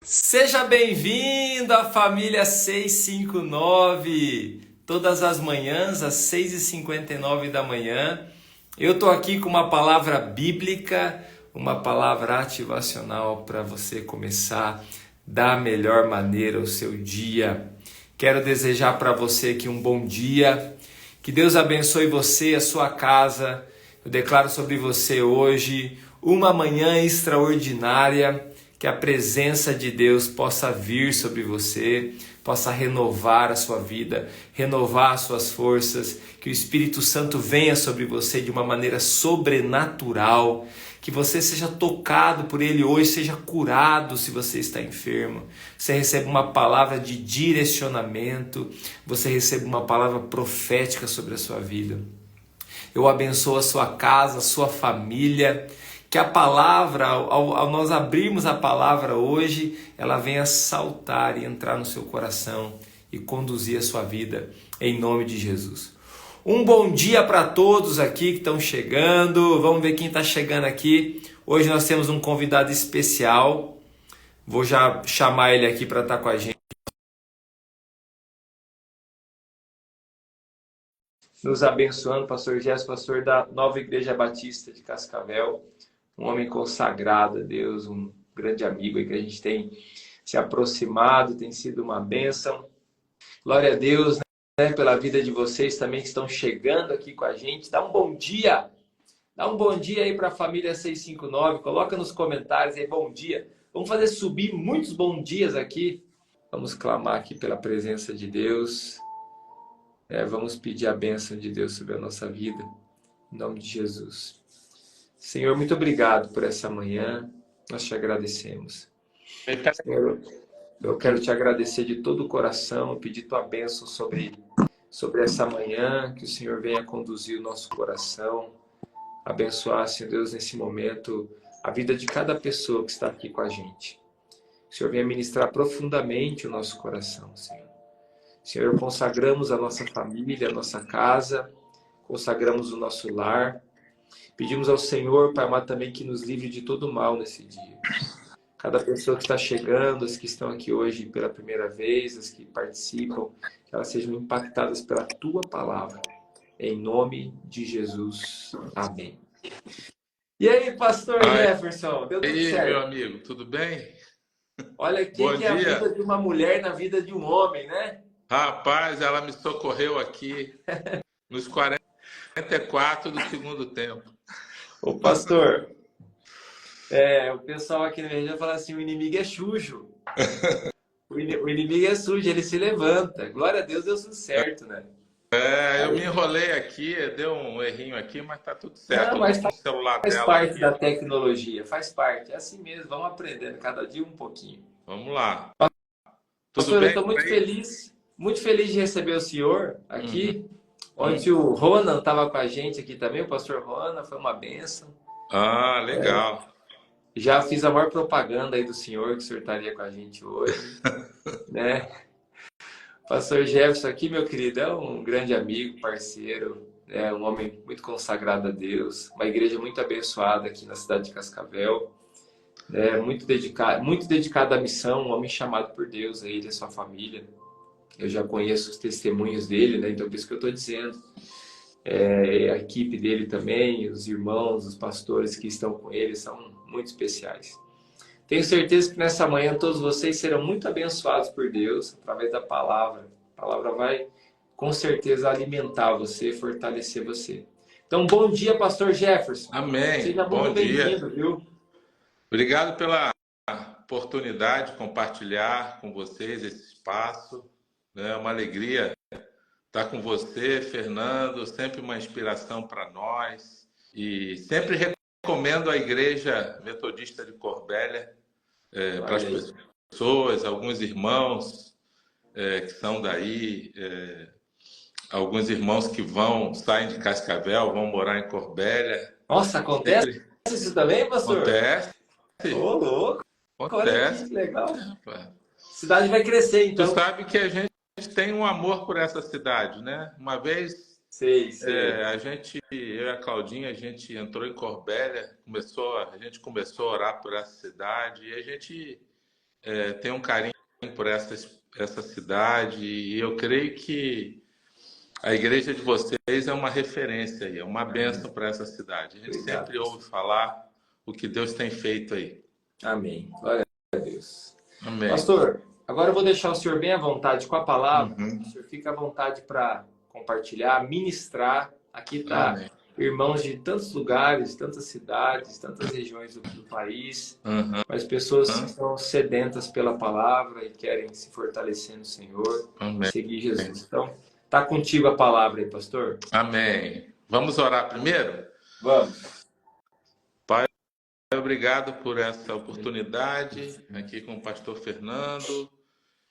Seja bem-vindo à família 659. Todas as manhãs, às 6h59 da manhã, eu estou aqui com uma palavra bíblica, uma palavra ativacional para você começar da melhor maneira o seu dia. Quero desejar para você aqui um bom dia, que Deus abençoe você e a sua casa. Eu declaro sobre você hoje uma manhã extraordinária, que a presença de Deus possa vir sobre você, possa renovar a sua vida, renovar as suas forças, que o Espírito Santo venha sobre você de uma maneira sobrenatural, que você seja tocado por Ele hoje, seja curado se você está enfermo, você receba uma palavra de direcionamento, você receba uma palavra profética sobre a sua vida. Eu abençoo a sua casa, a sua família, que a palavra, ao nós abrirmos a palavra hoje, ela venha saltar e entrar no seu coração e conduzir a sua vida, em nome de Jesus. Um bom dia para todos aqui que estão chegando, vamos ver quem está chegando aqui. Hoje nós temos um convidado especial, vou já chamar ele aqui para estar com a gente. Nos abençoando, pastor Gerson, pastor da Nova Igreja Batista de Cascavel, um homem consagrado a Deus, um grande amigo aí que a gente tem se aproximado, tem sido uma bênção. Glória a Deus, né, pela vida de vocês também que estão chegando aqui com a gente. Dá um bom dia aí para a família 659, coloca nos comentários aí, bom dia. Vamos fazer subir muitos bons dias aqui. Vamos clamar aqui pela presença de Deus. Vamos pedir a bênção de Deus sobre a nossa vida, em nome de Jesus. Senhor, muito obrigado por essa manhã, nós te agradecemos. Senhor, eu quero te agradecer de todo o coração, pedir tua bênção sobre essa manhã, que o Senhor venha conduzir o nosso coração, abençoar, Senhor Deus, nesse momento, a vida de cada pessoa que está aqui com a gente. Que o Senhor venha ministrar profundamente o nosso coração, Senhor. Senhor, consagramos a nossa família, a nossa casa, consagramos o nosso lar. Pedimos ao Senhor, Pai amado, também que nos livre de todo mal nesse dia. Cada pessoa que está chegando, as que estão aqui hoje pela primeira vez, as que participam, que elas sejam impactadas pela Tua Palavra. Em nome de Jesus. Amém. E aí, pastor Jefferson, deu tudo certo? Meu amigo, tudo bem? Olha o que é a vida de uma mulher na vida de um homem, né? Rapaz, ela me socorreu aqui nos 44 do segundo tempo. Ô, pastor, o pessoal aqui na região fala assim, o inimigo é sujo. O inimigo é sujo, ele se levanta. Glória a Deus, deu tudo certo, né? Eu me enrolei aqui, deu um errinho aqui, mas tá tudo certo. Não, mas o celular faz dela parte aqui. da tecnologia, faz parte. É assim mesmo, vamos aprendendo cada dia um pouquinho. Vamos lá. Pastor, eu estou muito feliz de receber o senhor aqui. Ontem o Ronan estava com a gente aqui também, o pastor Ronan, foi uma bênção. Ah, legal. Já fiz a maior propaganda aí do senhor, que o senhor estaria com a gente hoje, né? Pastor Jefferson aqui, meu querido, é um grande amigo, parceiro, é um homem muito consagrado a Deus, uma igreja muito abençoada aqui na cidade de Cascavel, muito dedicado à missão, um homem chamado por Deus, a ele e a sua família. Eu já conheço os testemunhos dele, né? Então por isso que eu estou dizendo. A equipe dele também, os irmãos, os pastores que estão com ele são muito especiais. Tenho certeza que nessa manhã todos vocês serão muito abençoados por Deus através da palavra. A palavra vai, com certeza, alimentar você, fortalecer você. Então, bom dia, pastor Jefferson. Amém. Seja muito bem-vindo, viu? Obrigado pela oportunidade de compartilhar com vocês esse espaço. É uma alegria estar com você, Fernando, sempre uma inspiração para nós. E sempre recomendo a Igreja Metodista de Corbélia para as pessoas, alguns irmãos que são daí, alguns irmãos que saem de Cascavel, vão morar em Corbélia. Nossa, acontece isso também, pastor? Acontece. Ô, louco! Acontece. Olha que legal. A cidade vai crescer, então. Tu sabe que a gente tem um amor por essa cidade, né? Uma vez Sei. eu e a Claudinha, a gente entrou em Corbélia, a gente começou a orar por essa cidade e a gente tem um carinho por essa cidade e eu creio que a igreja de vocês é uma referência aí, é uma bênção para essa cidade. A gente Obrigado, sempre ouve pastor. falar o que Deus tem feito aí. Amém. Glória a Deus. Amém. Pastor, agora eu vou deixar o senhor bem à vontade com a palavra. Uhum. O senhor fica à vontade para compartilhar, ministrar. Aqui está Amém. irmãos de tantos lugares, tantas cidades, tantas regiões do país, Uhum. mas pessoas que estão sedentas pela palavra e querem se fortalecer no Senhor, Amém. seguir Jesus. Então, está contigo a palavra aí, pastor. Amém. Vamos orar primeiro? Vamos. Pai, obrigado por essa oportunidade aqui com o pastor Fernando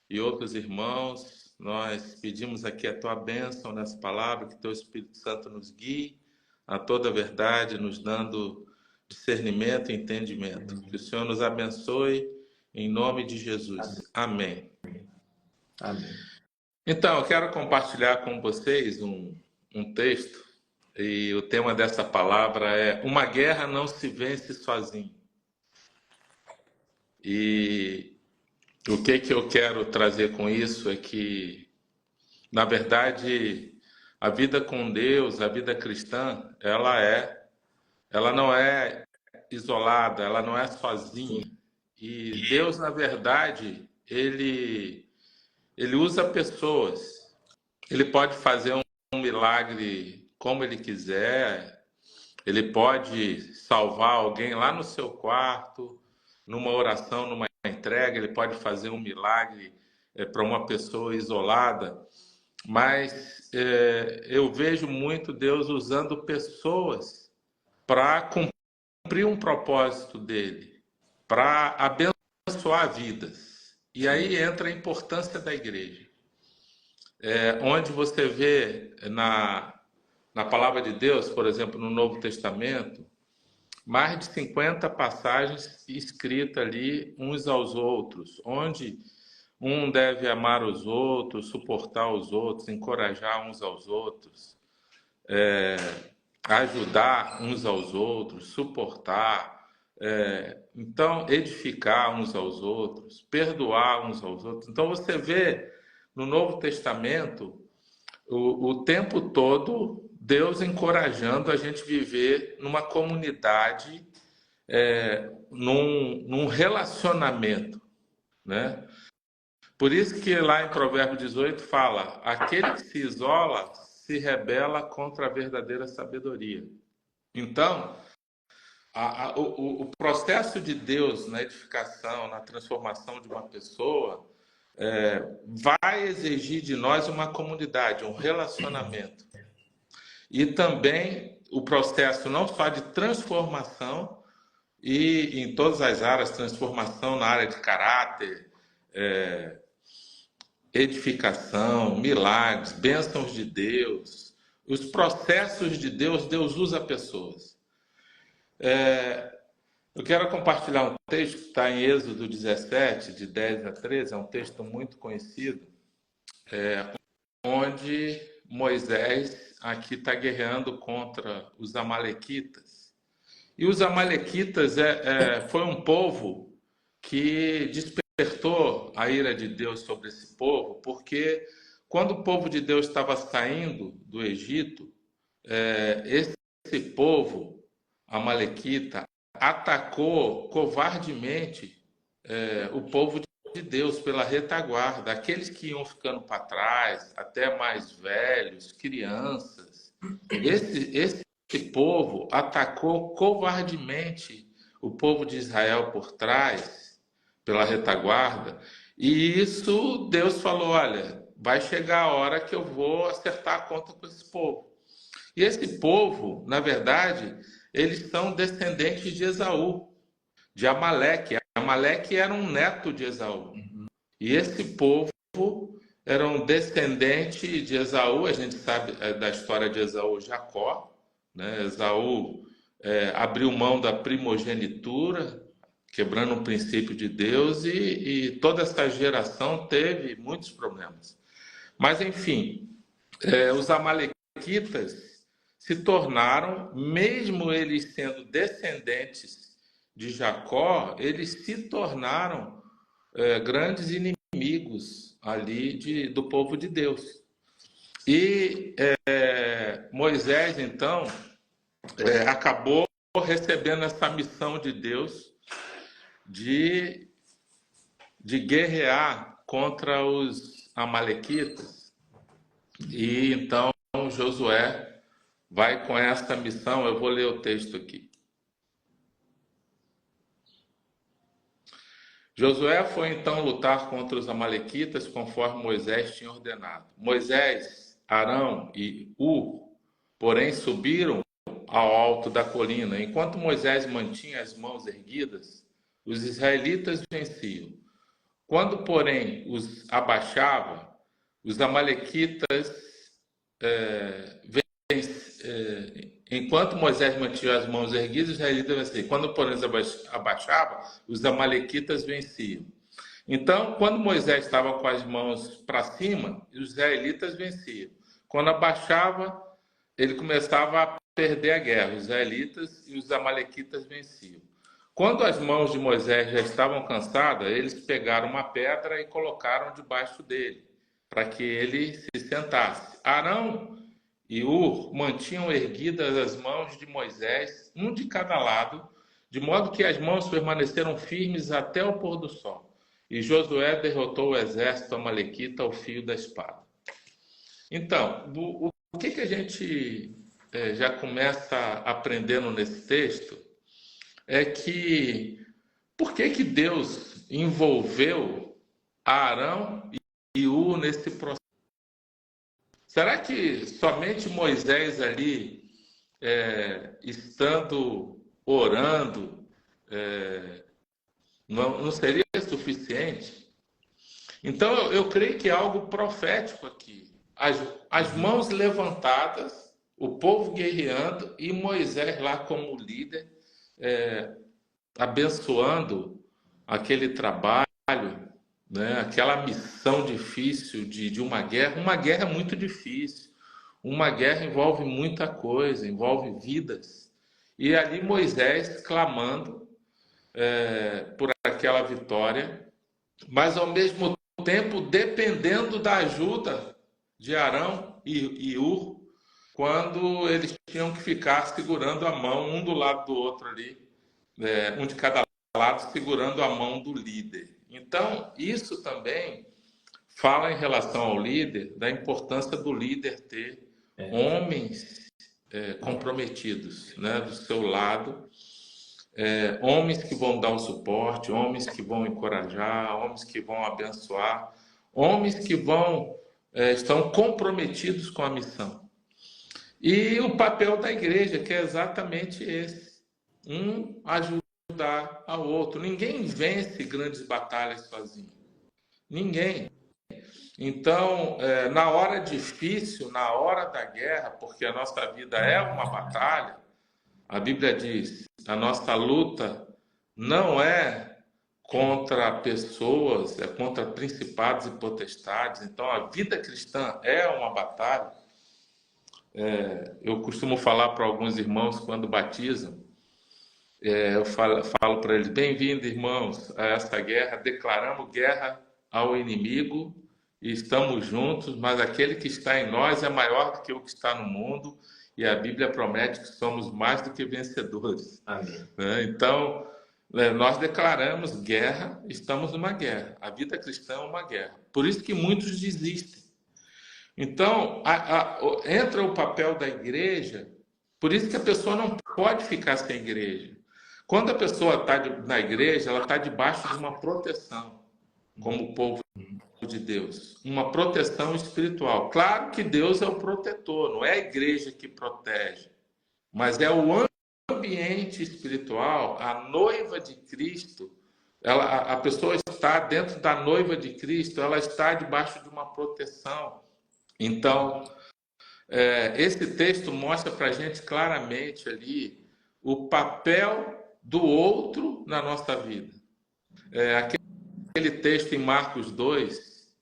e outros irmãos. Nós pedimos aqui a tua bênção nessa palavra, que teu Espírito Santo nos guie a toda a verdade, nos dando discernimento e entendimento. Que o Senhor nos abençoe em nome de Jesus. Amém. Amém. Então, eu quero compartilhar com vocês um texto, e o tema dessa palavra é: uma guerra não se vence sozinho. E o que eu quero trazer com isso é que, na verdade, a vida com Deus, a vida cristã, ela não é isolada, ela não é sozinha. E Deus, na verdade, ele usa pessoas. Ele pode fazer um milagre como ele quiser. Ele pode salvar alguém lá no seu quarto, numa oração, numa entrega. Ele pode fazer um milagre para uma pessoa isolada. Mas eu vejo muito Deus usando pessoas para cumprir um propósito dele, para abençoar vidas. E aí entra a importância da igreja. Onde você vê na palavra de Deus, por exemplo, no Novo Testamento, mais de 50 passagens escritas ali uns aos outros, onde um deve amar os outros, suportar os outros, encorajar uns aos outros, ajudar uns aos outros, suportar, então edificar uns aos outros, perdoar uns aos outros. Então você vê no Novo Testamento o tempo todo Deus encorajando a gente viver numa comunidade, num relacionamento, né? Por isso que lá em Provérbios 18 fala: aquele que se isola se rebela contra a verdadeira sabedoria. Então, o processo de Deus na edificação, na transformação de uma pessoa, vai exigir de nós uma comunidade, um relacionamento. E também o processo não só de transformação, e em todas as áreas, transformação na área de caráter, edificação, milagres, bênçãos de Deus, os processos de Deus, Deus usa pessoas. Eu quero compartilhar um texto que está em Êxodo 17, de 10 a 13, é um texto muito conhecido, onde Moisés aqui está guerreando contra os amalequitas. E os amalequitas foi um povo que despertou a ira de Deus sobre esse povo, porque quando o povo de Deus estava saindo do Egito, esse povo amalequita atacou covardemente o povo de Deus pela retaguarda, aqueles que iam ficando para trás, até mais velhos, crianças. Esse povo atacou covardemente o povo de Israel por trás, pela retaguarda, e isso Deus falou: olha, vai chegar a hora que eu vou acertar a conta com esse povo. E esse povo, na verdade, eles são descendentes de Esaú, de Amaleque. Amaleque era um neto de Esaú. E esse povo era um descendente de Esaú. A gente sabe da história de Esaú, Jacó, né? Esaú abriu mão da primogenitura, quebrando o princípio de Deus, e toda essa geração teve muitos problemas. Mas, enfim, os amalequitas se tornaram, mesmo eles sendo descendentes de Jacó, eles se tornaram grandes inimigos ali do povo de Deus. E Moisés, então, acabou recebendo essa missão de Deus de guerrear contra os amalequitas. E então Josué vai com essa missão. Eu vou ler o texto aqui. Josué foi então lutar contra os amalequitas conforme Moisés tinha ordenado. Moisés, Arão e Hur, porém, subiram ao alto da colina. Enquanto Moisés mantinha as mãos erguidas, os israelitas venciam. Quando, porém, os abaixava, os amalequitas enquanto Moisés mantinha as mãos erguidas, os israelitas venciam. Quando, porém, os abaixava, os amalequitas venciam. Então, quando Moisés estava com as mãos para cima, os israelitas venciam. Quando abaixava, ele começava a perder a guerra. Os israelitas e os amalequitas venciam. Quando as mãos de Moisés já estavam cansadas, eles pegaram uma pedra e colocaram debaixo dele, para que ele se sentasse. Arão e Hur mantinham erguidas as mãos de Moisés, um de cada lado, de modo que as mãos permaneceram firmes até o pôr do sol. E Josué derrotou o exército amalequita ao fio da espada. Então, o que a gente já começa aprendendo nesse texto é que por que Deus envolveu Arão e Hur nesse processo? Será que somente Moisés ali, estando orando, não seria suficiente? Então, eu creio que é algo profético aqui. As mãos levantadas, o povo guerreando e Moisés lá como líder, abençoando aquele trabalho, né? Aquela missão difícil de uma guerra. Uma guerra é muito difícil. Uma guerra envolve muita coisa, envolve vidas. E ali Moisés clamando por aquela vitória, mas ao mesmo tempo dependendo da ajuda de Arão e Hur, quando eles tinham que ficar segurando a mão um do lado do outro ali, um de cada lado segurando a mão do líder. Então, isso também fala em relação ao líder, da importância do líder ter homens comprometidos, né, do seu lado, homens que vão dar o suporte, homens que vão encorajar, homens que vão abençoar, homens que estão comprometidos com a missão. E o papel da igreja, que é exatamente esse, um ajudar ao outro. Ninguém vence grandes batalhas sozinho. Ninguém. Então, na hora difícil, na hora da guerra, porque a nossa vida é uma batalha, a Bíblia diz, a nossa luta não é contra pessoas, é contra principados e potestades. Então, a vida cristã é uma batalha. Eu costumo falar para alguns irmãos quando batizam, eu falo para eles, bem-vindos, irmãos, a essa guerra, declaramos guerra ao inimigo e estamos juntos, mas aquele que está em nós é maior do que o que está no mundo, e a Bíblia promete que somos mais do que vencedores. Amém. Então, nós declaramos guerra, estamos numa guerra. A vida cristã é uma guerra. Por isso que muitos desistem. Então, entra o papel da igreja, por isso que a pessoa não pode ficar sem igreja. Quando a pessoa está na igreja, ela está debaixo de uma proteção, como o povo de Deus, uma proteção espiritual. Claro que Deus é o protetor, não é a igreja que protege, mas é o ambiente espiritual, a noiva de Cristo. A pessoa está dentro da noiva de Cristo, ela está debaixo de uma proteção. Então, esse texto mostra para a gente claramente ali o papel do outro na nossa vida. Aquele texto em Marcos 2,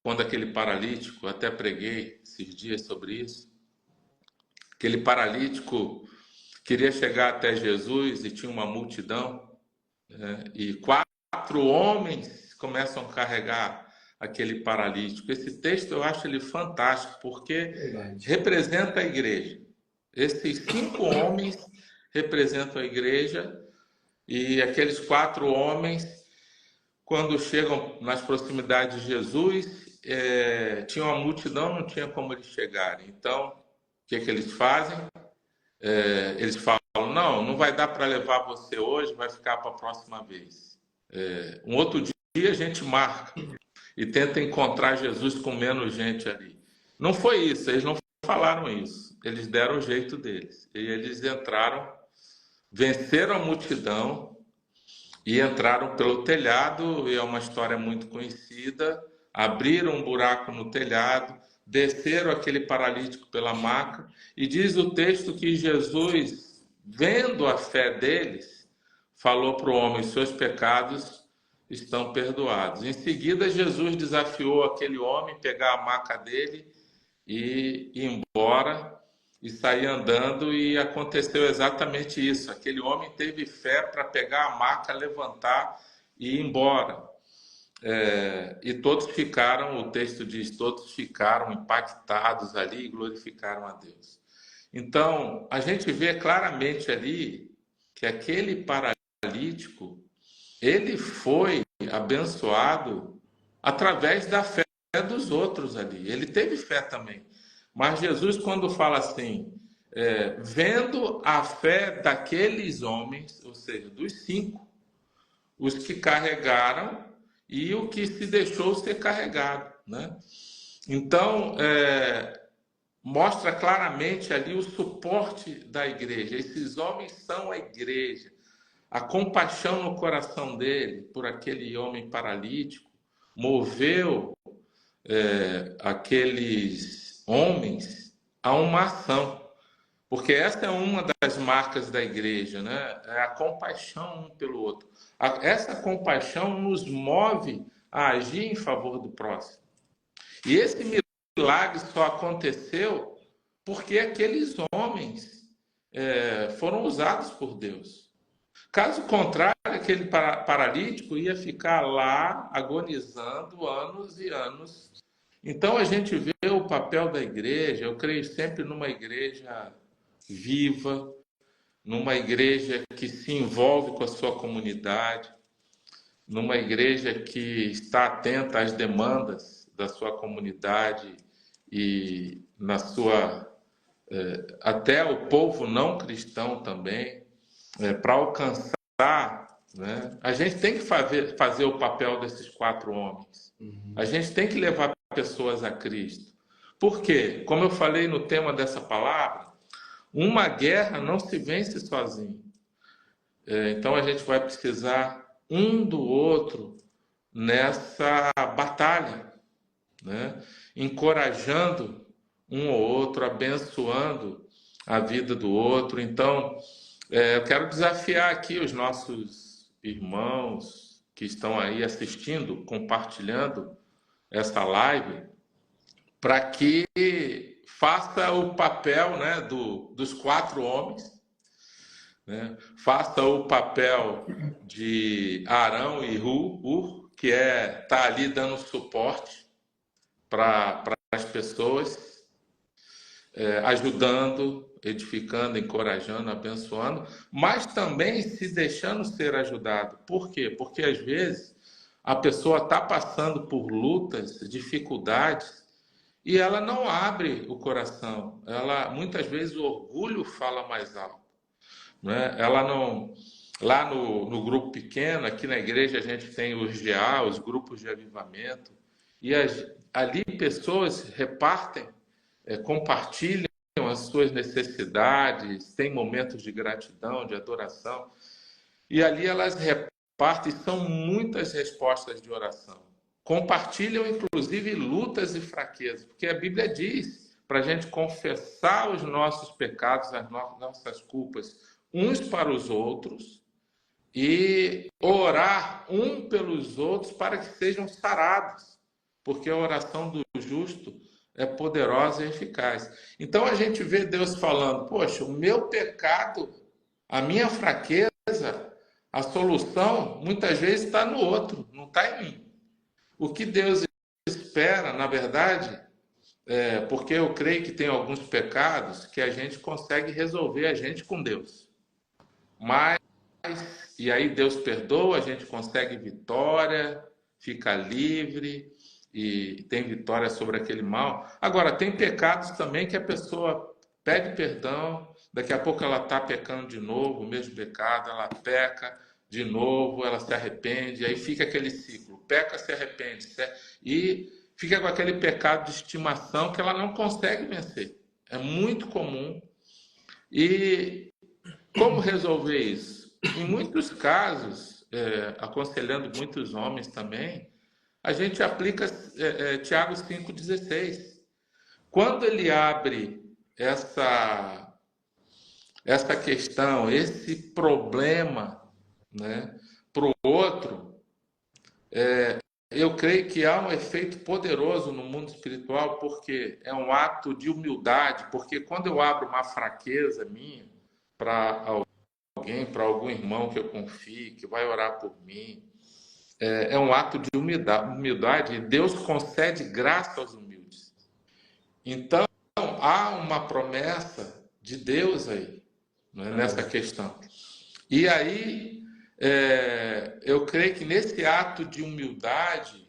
quando aquele paralítico, até preguei esses dias sobre isso, aquele paralítico queria chegar até Jesus e tinha uma multidão, e quase homens começam a carregar aquele paralítico. Esse texto eu acho ele fantástico, porque representa a igreja. Esses 5 homens representam a igreja, e aqueles 4 homens, quando chegam nas proximidades de Jesus, tinha uma multidão, não tinha como eles chegarem. Então, o que eles fazem? Eles falam, não vai dar para levar você hoje, vai ficar para a próxima vez. Um outro dia a gente marca e tenta encontrar Jesus com menos gente ali. Não foi isso, eles não falaram isso. Eles deram o jeito deles. E eles entraram, venceram a multidão e entraram pelo telhado, e é uma história muito conhecida. Abriram um buraco no telhado, desceram aquele paralítico pela maca, e diz o texto que Jesus, vendo a fé deles, falou para o homem: seus pecados estão perdoados. Em seguida, Jesus desafiou aquele homem a pegar a maca dele e ir embora, e sair andando, e aconteceu exatamente isso. Aquele homem teve fé para pegar a maca, levantar e ir embora. E todos ficaram, o texto diz, todos ficaram impactados ali e glorificaram a Deus. Então, a gente vê claramente ali que aquele paralítico, ele foi abençoado através da fé dos outros ali. Ele teve fé também. Mas Jesus, quando fala assim, vendo a fé daqueles homens, ou seja, dos 5, os que carregaram e o que se deixou ser carregado, né? Então, mostra claramente ali o suporte da igreja. Esses homens são a igreja. A compaixão no coração dele por aquele homem paralítico moveu aqueles homens a uma ação. Porque essa é uma das marcas da igreja, né? É a compaixão um pelo outro. Essa compaixão nos move a agir em favor do próximo. E esse milagre só aconteceu porque aqueles homens foram usados por Deus. Caso contrário, aquele paralítico ia ficar lá agonizando anos e anos. Então a gente vê o papel da igreja. Eu creio sempre numa igreja viva, numa igreja que se envolve com a sua comunidade, numa igreja que está atenta às demandas da sua comunidade e na sua até o povo não cristão também, para alcançar, né? A gente tem que fazer o papel desses 4 homens. A gente tem que levar pessoas a Cristo. Por quê? Como eu falei no tema dessa palavra, uma guerra não se vence sozinho. Então a gente vai precisar um do outro nessa batalha, né? Encorajando um ou outro, abençoando a vida do outro. Então, eu quero desafiar aqui os nossos irmãos que estão aí assistindo, compartilhando essa live, para que faça o papel, né, dos 4 homens, né? Faça o papel de Arão e Hur, que tá ali dando suporte para as pessoas, ajudando, edificando, encorajando, abençoando, mas também se deixando ser ajudado. Por quê? Porque às vezes a pessoa está passando por lutas, dificuldades, e ela não abre o coração. Muitas vezes o orgulho fala mais alto, né? Ela não... Lá no grupo pequeno, aqui na igreja, a gente tem os GA, os grupos de avivamento, e ali pessoas repartem, compartilham as suas necessidades, têm momentos de gratidão, de adoração, e ali elas repartem, são muitas respostas de oração. Compartilham, inclusive, lutas e fraquezas, porque a Bíblia diz para a gente confessar os nossos pecados, as nossas culpas, uns para os outros, e orar um pelos outros para que sejam sarados, porque a oração do justo é poderosa e eficaz. Então a gente vê Deus falando: poxa, o meu pecado, a minha fraqueza, A solução, muitas vezes, está no outro, não está em mim. O que Deus espera, na verdade, porque eu creio que tem alguns pecados que a gente consegue resolver a gente com Deus. Mas, e aí Deus perdoa, a gente consegue vitória, fica livre e tem vitória sobre aquele mal. Agora, tem pecados também que a pessoa pede perdão, daqui a pouco ela está pecando de novo, o mesmo pecado, ela peca de novo, ela se arrepende, aí fica aquele ciclo, peca, se arrepende, e fica com aquele pecado de estimação que ela não consegue vencer. É muito comum. E como resolver isso? Em muitos casos, aconselhando muitos homens também, a gente aplica Tiago 5,16. Quando ele abre essa questão, esse problema, né, para o outro, eu creio que há um efeito poderoso no mundo espiritual, porque é um ato de humildade, porque quando eu abro uma fraqueza minha para alguém, para algum irmão que eu confie, que vai orar por mim, é um ato de humildade, e Deus concede graça aos humildes. Então, há uma promessa de Deus aí, né, nessa questão. E aí, eu creio que nesse ato de humildade,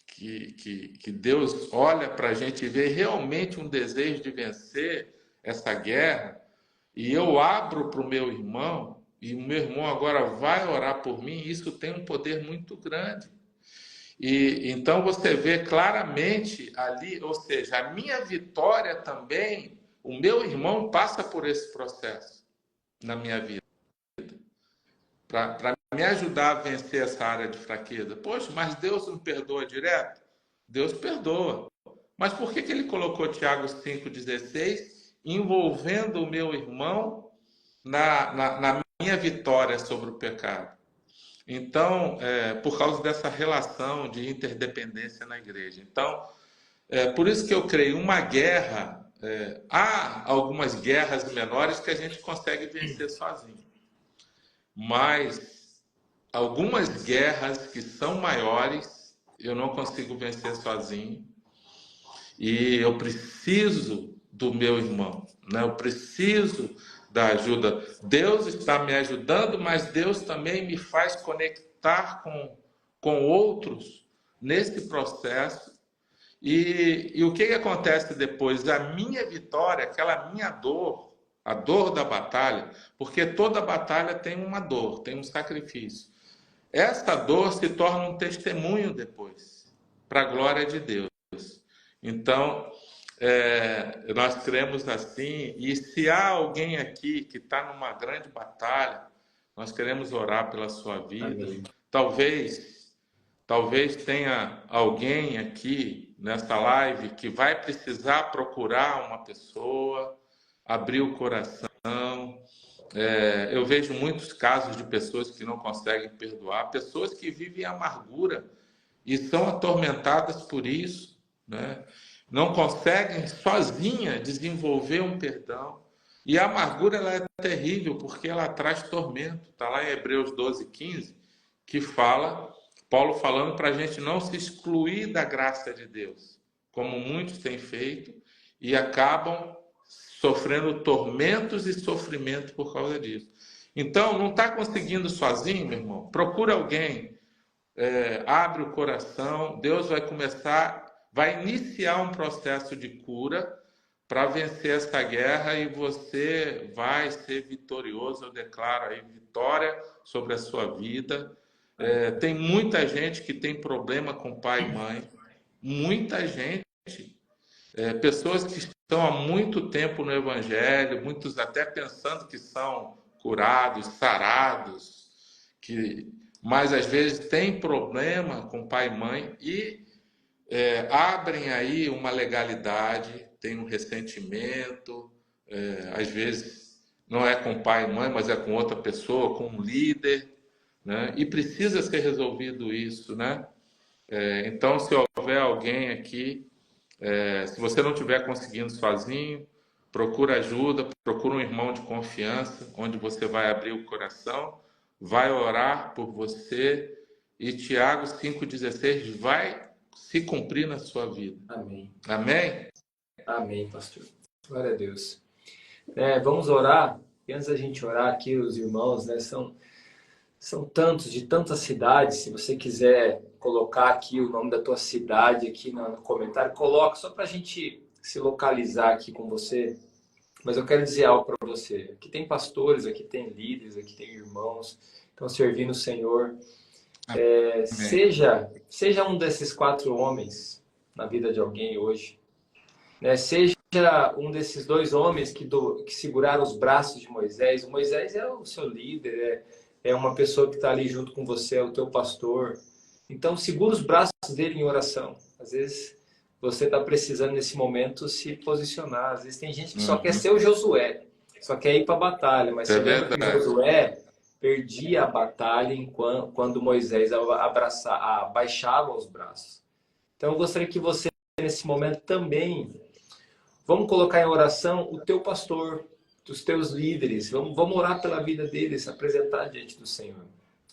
que Deus olha para a gente e vê realmente um desejo de vencer essa guerra, e eu abro para o meu irmão, e o meu irmão agora vai orar por mim, isso tem um poder muito grande. E então você vê claramente ali, ou seja, a minha vitória também, o meu irmão passa por esse processo na minha vida, para me ajudar a vencer essa área de fraqueza. Poxa, mas Deus não perdoa direto? Deus perdoa. Mas por que ele colocou Tiago 5,16 envolvendo o meu irmão na minha vitória sobre o pecado? Então, por causa dessa relação de interdependência na igreja. Então, por isso que eu creio uma guerra, há algumas guerras menores que a gente consegue vencer sozinho. Mas algumas guerras que são maiores, eu não consigo vencer sozinho. E eu preciso do meu irmão, né? Eu preciso da ajuda. Deus está me ajudando, mas Deus também me faz conectar com outros nesse processo. E o que acontece depois? A minha vitória, aquela minha dor, a dor da batalha, porque toda batalha tem uma dor, tem um sacrifício. Essa dor se torna um testemunho depois, para a glória de Deus. Então, nós cremos assim, e se há alguém aqui que está numa grande batalha, nós queremos orar pela sua vida. Amém. Talvez tenha alguém aqui nessa live que vai precisar procurar uma pessoa, abrir o coração. Eu vejo muitos casos de pessoas que não conseguem perdoar, pessoas que vivem amargura e são atormentadas por isso, né? Não conseguem sozinha desenvolver um perdão. E a amargura ela é terrível porque ela traz tormento. Está lá em Hebreus 12:15, que fala, Paulo falando para a gente não se excluir da graça de Deus, como muitos têm feito, e acabam sofrendo tormentos e sofrimento por causa disso. Então, não está conseguindo sozinho, meu irmão? Procura alguém, abre o coração, Deus vai iniciar um processo de cura para vencer essa guerra e você vai ser vitorioso. Eu declaro aí vitória sobre a sua vida. Tem muita gente que tem problema com pai e mãe, muita gente, pessoas que estão há muito tempo no Evangelho, muitos até pensando que são curados, sarados, mas às vezes tem problema com pai e mãe e abrem aí uma legalidade, tem um ressentimento, às vezes não é com pai e mãe, mas é com outra pessoa, com um líder, né? E precisa ser resolvido isso, né? Então, se houver alguém aqui, se você não estiver conseguindo sozinho, procura ajuda, procura um irmão de confiança, onde você vai abrir o coração, vai orar por você e Tiago 5,16 vai se cumprir na sua vida. Amém. Amém? Amém, pastor. Glória a Deus. Vamos orar. E antes da gente orar aqui, os irmãos, né, são tantos, de tantas cidades. Se você quiser colocar aqui o nome da tua cidade aqui no comentário, coloca só para a gente se localizar aqui com você. Mas eu quero dizer algo para você. Aqui tem pastores, aqui tem líderes, aqui tem irmãos que estão servindo o Senhor. Seja um desses 4 homens na vida de alguém hoje. Né? Seja um desses 2 homens que seguraram os braços de Moisés. O Moisés é o seu líder, é uma pessoa que está ali junto com você, é o teu pastor. Então, segura os braços dele em oração. Às vezes, você está precisando, nesse momento, se posicionar. Às vezes, tem gente que só quer ser o Josué, só quer ir para a batalha. Mas você lembra que Josué perdia a batalha quando Moisés abaixava os braços. Então, eu gostaria que você, nesse momento, também... Vamos colocar em oração o teu pastor, os teus líderes. Vamos orar pela vida deles, se apresentar diante do Senhor.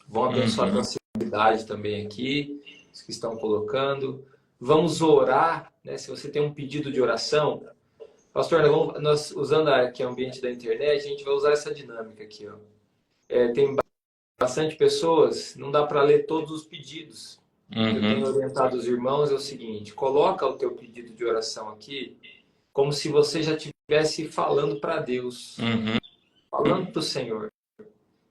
Vamos abençoar a tua cidade também aqui, os que estão colocando. Vamos orar, né? Se você tem um pedido de oração, pastor, nós usando aqui o ambiente da internet, a gente vai usar essa dinâmica aqui, ó. Tem bastante pessoas, não dá para ler todos os pedidos. Eu tenho orientado os irmãos, é o seguinte: coloca o teu pedido de oração aqui, como se você já estivesse falando para Deus, falando para o Senhor.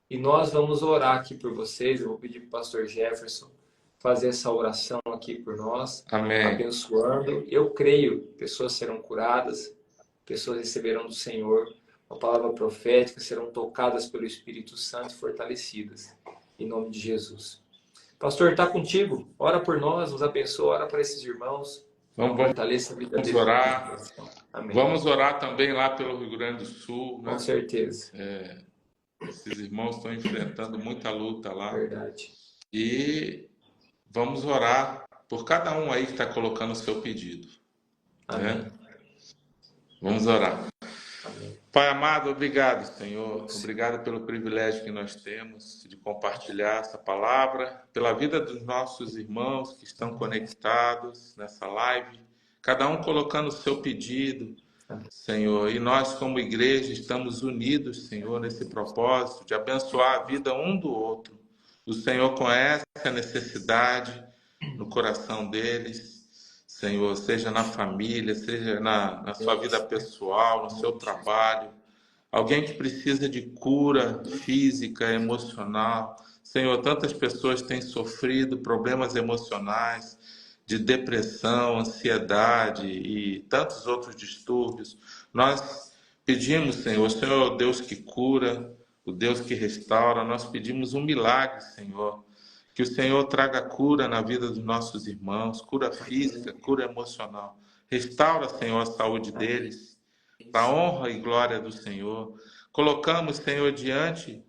E nós vamos orar aqui por vocês. Eu vou pedir para o pastor Jefferson fazer essa oração aqui por nós, Amém. Abençoando. Eu creio, pessoas serão curadas, pessoas receberão do Senhor uma palavra profética, serão tocadas pelo Espírito Santo e fortalecidas, em nome de Jesus. Pastor, está contigo. Ora por nós, nos abençoa, ora para esses irmãos. Vamos orar. Amém. Vamos orar também lá pelo Rio Grande do Sul. Né? Com certeza. Esses irmãos estão enfrentando muita luta lá. Verdade. E vamos orar por cada um aí que está colocando o seu pedido. Amém. Né? Vamos orar. Amém. Pai amado, obrigado, Senhor. Obrigado pelo privilégio que nós temos de compartilhar essa palavra, pela vida dos nossos irmãos que estão conectados nessa live, cada um colocando o seu pedido, Senhor. E nós, como igreja, estamos unidos, Senhor, nesse propósito de abençoar a vida um do outro. O Senhor conhece a necessidade no coração deles, Senhor, seja na família, seja na sua vida pessoal, no seu trabalho. Alguém que precisa de cura física, emocional. Senhor, tantas pessoas têm sofrido problemas emocionais, de depressão, ansiedade e tantos outros distúrbios. Nós pedimos, Senhor, o Senhor é o Deus que cura, o Deus que restaura. Nós pedimos um milagre, Senhor. Que o Senhor traga cura na vida dos nossos irmãos, cura física, cura emocional. Restaura, Senhor, a saúde deles, para a honra e glória do Senhor. Colocamos, Senhor, diante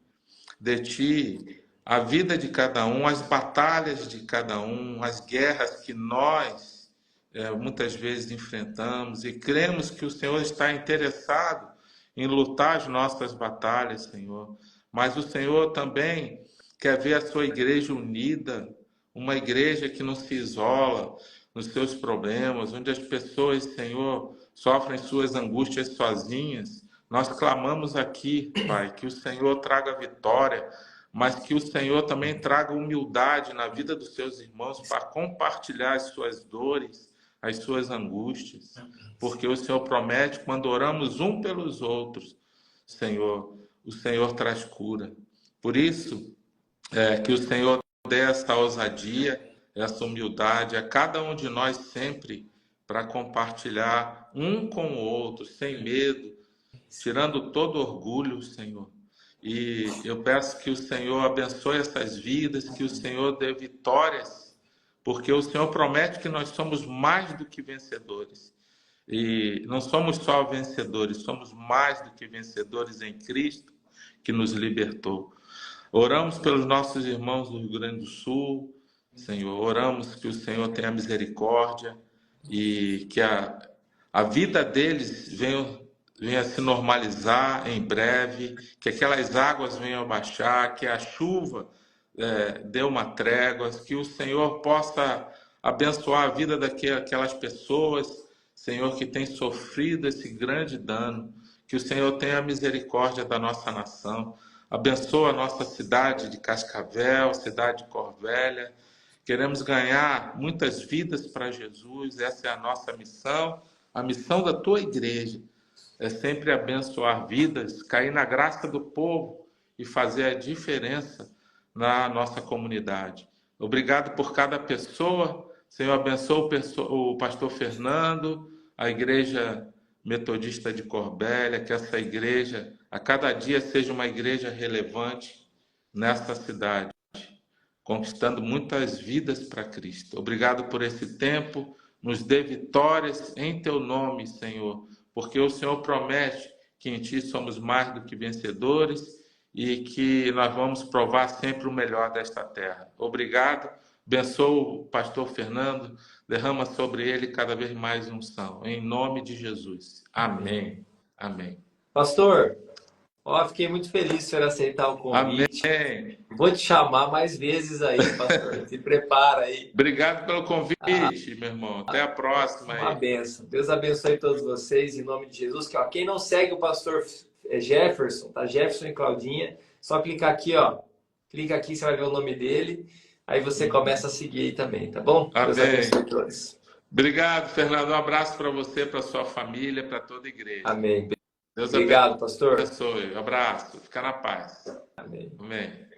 de Ti a vida de cada um, as batalhas de cada um, as guerras que nós muitas vezes enfrentamos e cremos que o Senhor está interessado em lutar as nossas batalhas, Senhor. Mas o Senhor também quer ver a sua igreja unida, uma igreja que não se isola nos seus problemas, onde as pessoas, Senhor, sofrem suas angústias sozinhas. Nós clamamos aqui, Pai, que o Senhor traga vitória, mas que o Senhor também traga humildade na vida dos seus irmãos para compartilhar as suas dores, as suas angústias, porque o Senhor promete, quando oramos um pelos outros, Senhor, o Senhor traz cura. Por isso, que o Senhor dê essa ousadia, essa humildade a cada um de nós sempre para compartilhar um com o outro, sem medo, tirando todo orgulho, Senhor. E eu peço que o Senhor abençoe essas vidas, que o Senhor dê vitórias, porque o Senhor promete que nós somos mais do que vencedores. E não somos só vencedores, somos mais do que vencedores em Cristo, que nos libertou. Oramos pelos nossos irmãos do Rio Grande do Sul, Senhor. Oramos que o Senhor tenha misericórdia e que a vida deles venha venha se normalizar em breve, que aquelas águas venham baixar, que a chuva dê uma trégua, que o Senhor possa abençoar a vida daquelas pessoas, Senhor, que tem sofrido esse grande dano, que o Senhor tenha misericórdia da nossa nação, abençoa a nossa cidade de Cascavel, cidade de Corvelha. Queremos ganhar muitas vidas para Jesus, essa é a nossa missão, a missão da tua igreja. É sempre abençoar vidas, cair na graça do povo e fazer a diferença na nossa comunidade. Obrigado por cada pessoa. Senhor, abençoa o pastor Fernando, a Igreja Metodista de Corbélia, que essa igreja, a cada dia, seja uma igreja relevante nesta cidade, conquistando muitas vidas para Cristo. Obrigado por esse tempo. Nos dê vitórias em teu nome, Senhor, porque o Senhor promete que em ti somos mais do que vencedores e que nós vamos provar sempre o melhor desta terra. Obrigado. Abençoa o pastor Fernando, derrama sobre ele cada vez mais unção. Em nome de Jesus. Amém. Amém. Pastor, fiquei muito feliz por aceitar o convite. Amém. Vou te chamar mais vezes aí, pastor. Se prepara aí. Obrigado pelo convite, meu irmão. Até a próxima. Uma bênção. Deus abençoe todos vocês, em nome de Jesus. Quem não segue o pastor Jefferson, tá? Jefferson e Claudinha, só clicar aqui, ó. Clica aqui, você vai ver o nome dele. Aí você começa a seguir aí também, tá bom? Amém. Deus abençoe todos. Obrigado, Fernando. Um abraço para você, para sua família, para toda a igreja. Amém. Deus Obrigado, pastor. abençoe. Um abraço. Fica na paz. Amém. Amém.